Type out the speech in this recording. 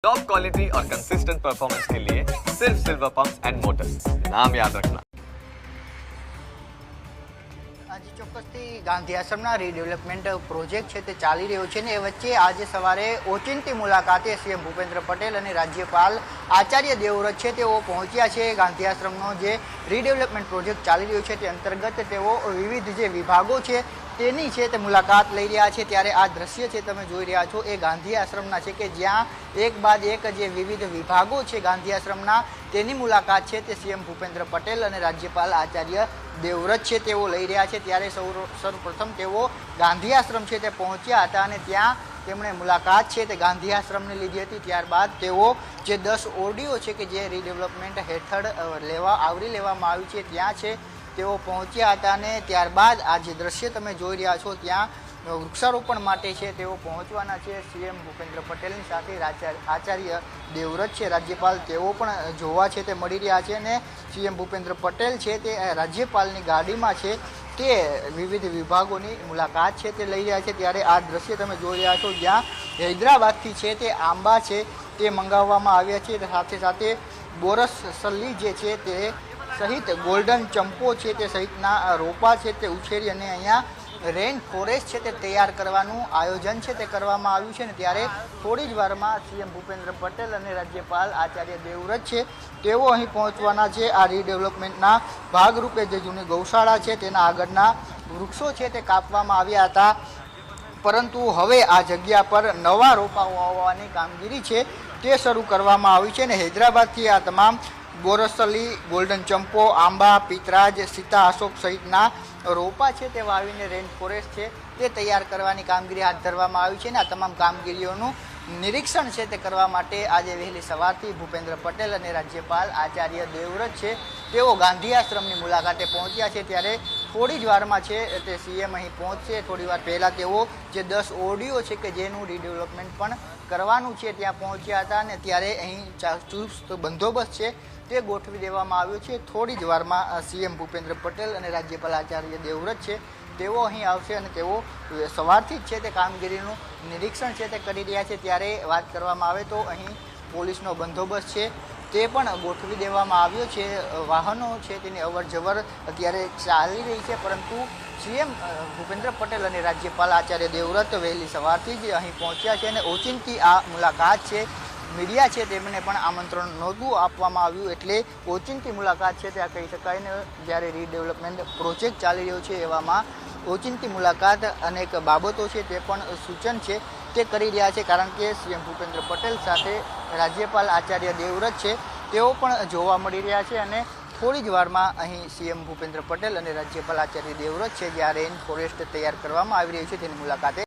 Top quality और consistent performance के लिए सिर्फ सिल्वर पंप्स एंड मोटर्स, नाम याद रखना। આજે ચોક્કસથી ગાંધી આશ્રમના રીડેવલપમેન્ટ પ્રોજેક્ટ છે તે ચાલી રહ્યો છે ને એ વચ્ચે આજે સવારે ઓચિંતી મુલાકાતે સીએમ ભૂપેન્દ્ર પટેલ અને રાજ્યપાલ આચાર્ય દેવવ્રત છે તેઓ પહોંચ્યા છે। ગાંધી આશ્રમનો જે રીડેવલપમેન્ટ પ્રોજેક્ટ ચાલી રહ્યો છે તે અંતર્ગત તેઓ વિવિધ જે વિભાગો છે તેની છે તે મુલાકાત લઈ રહ્યા છે। ત્યારે આ દ્રશ્ય છે તમે જોઈ રહ્યા છો એ ગાંધી આશ્રમના છે કે જ્યાં એક બાદ એક જે વિવિધ વિભાગો છે ગાંધી આશ્રમના તેની મુલાકાત છે તે સીએમ ભૂપેન્દ્ર પટેલ અને રાજ્યપાલ આચાર્ય દેવવ્રત છે તેઓ લઈ રહ્યા છે। ત્યારે સૌપ્રથમ તેઓ ગાંધી આશ્રમ છે તે પહોંચ્યા હતા અને ત્યાં તેમણે મુલાકાત છે તે ગાંધી આશ્રમની લીધી હતી। ત્યારબાદ તેઓ જે 10 ઓરડીઓ છે કે જે રીડેવલપમેન્ટ હેઠળ આવરી લેવામાં આવી છે ત્યાં છે તેઓ પહોંચ્યા હતા અને ત્યારબાદ આ જે દ્રશ્ય તમે જોઈ રહ્યા છો ત્યાં વૃક્ષારોપણ માટે છે તેઓ પહોંચવાના છે સીએમ ભૂપેન્દ્ર પટેલની સાથે આચાર્ય દેવવ્રત છે રાજ્યપાલ તેઓ પણ જોવા છે તે મળી રહ્યા છે અને સીએમ ભૂપેન્દ્ર પટેલ છે તે રાજ્યપાલની ગાડીમાં છે તે વિવિધ વિભાગોની મુલાકાત છે તે લઈ રહ્યા છે। ત્યારે આ દ્રશ્ય તમે જોઈ રહ્યા છો જ્યાં હૈદરાબાદથી છે તે આંબા છે તે મંગાવવામાં આવ્યા છે, સાથે સાથે બોરસલી જે છે તે સહિત ગોલ્ડન ચંપો છે તે સહિતના રોપા છે તે ઉછેરી અને અહીંયા રેન ફોરેસ્ટ છે તે તૈયાર કરવાનું આયોજન છે તે કરવામાં આવ્યું છે ને ત્યારે થોડી જ વારમાં સીએમ ભૂપેન્દ્ર પટેલ અને રાજ્યપાલ આચાર્ય દેવવ્રત છે તેઓ અહીં પહોંચવાના છે। આ રીડેવલપમેન્ટના ભાગરૂપે જે જૂની ગૌશાળા છે તેના આગળના વૃક્ષો છે તે કાપવામાં આવ્યા હતા, પરંતુ હવે આ જગ્યા પર નવા રોપાઓ વાવવાની કામગીરી છે તે શરૂ કરવામાં આવી છે અને હૈદરાબાદથી આ તમામ બોરસલી, ગોલ્ડન ચંપો, આંબા, પિતરાજ, સીતા અશોક સહિતના રોપા છે તે વાવીને રેન ફોરેસ્ટ છે તે તૈયાર કરવાની કામગીરી હાથ ધરવામાં આવી છે ને આ તમામ કામગીરીઓનું નિરીક્ષણ છે તે કરવા માટે આજે વહેલી સવારથી ભૂપેન્દ્ર પટેલ અને રાજ્યપાલ આચાર્ય દેવવ્રત છે તેઓ ગાંધી આશ્રમની મુલાકાતે પહોંચ્યા છે। ત્યારે થોડી જ વારમાં છે તે સીએમ અહીં પહોંચશે। થોડી વાર પહેલાં તેઓ જે 10 ઓરડીઓ છે કે જેનું રીડેવલપમેન્ટ પણ કરવાનું છે ત્યાં પહોંચ્યા હતા અને ત્યારે અહીં ચુસ્ત બંદોબસ્ત છે તે ગોઠવી દેવામાં આવ્યો છે। થોડી જ વારમાં સીએમ ભૂપેન્દ્ર પટેલ અને રાજ્યપાલ આચાર્ય દેવવ્રત છે તેઓ અહીં આવશે અને તેઓ સવારથી જ છે તે કામગીરીનું નિરીક્ષણ છે તે કરી રહ્યા છે। ત્યારે વાત કરવામાં આવે તો અહીં પોલીસનો બંદોબસ્ત છે તે પણ ગોઠવી દેવામાં આવ્યો છે, વાહનો છે તેની અવર જવર અત્યારે ચાલી રહી છે, પરંતુ સીએમ ભૂપેન્દ્ર પટેલ અને રાજ્યપાલ આચાર્ય દેવવ્રત વહેલી સવારથી જ અહીં પહોંચ્યા છે અને ઓચિંતી આ મુલાકાત છે મીડિયા છે તેમને પણ આમંત્રણ નહોતું આપવામાં આવ્યું એટલે ઓચિંતી મુલાકાત છે તે આ કહી શકાય ને જ્યારે રીડેવલપમેન્ટ પ્રોજેક્ટ ચાલી રહ્યો છે એવામાં ઓચિંતી મુલાકાત અનેક બાબતો છે તે પણ સૂચન છે તે કરી રહ્યા છે, કારણ કે સીએમ ભૂપેન્દ્ર પટેલ સાથે રાજ્યપાલ આચાર્ય દેવવ્રત છે તેઓ પણ જોવા મળી રહ્યા છે અને થોડી જ વારમાં અહીં સીએમ ભૂપેન્દ્ર પટેલ અને રાજ્યપાલ આચાર્ય દેવવ્રત છે જ્યાં રેન ફોરેસ્ટ તૈયાર કરવામાં આવી રહ્યું છે તેની મુલાકાતે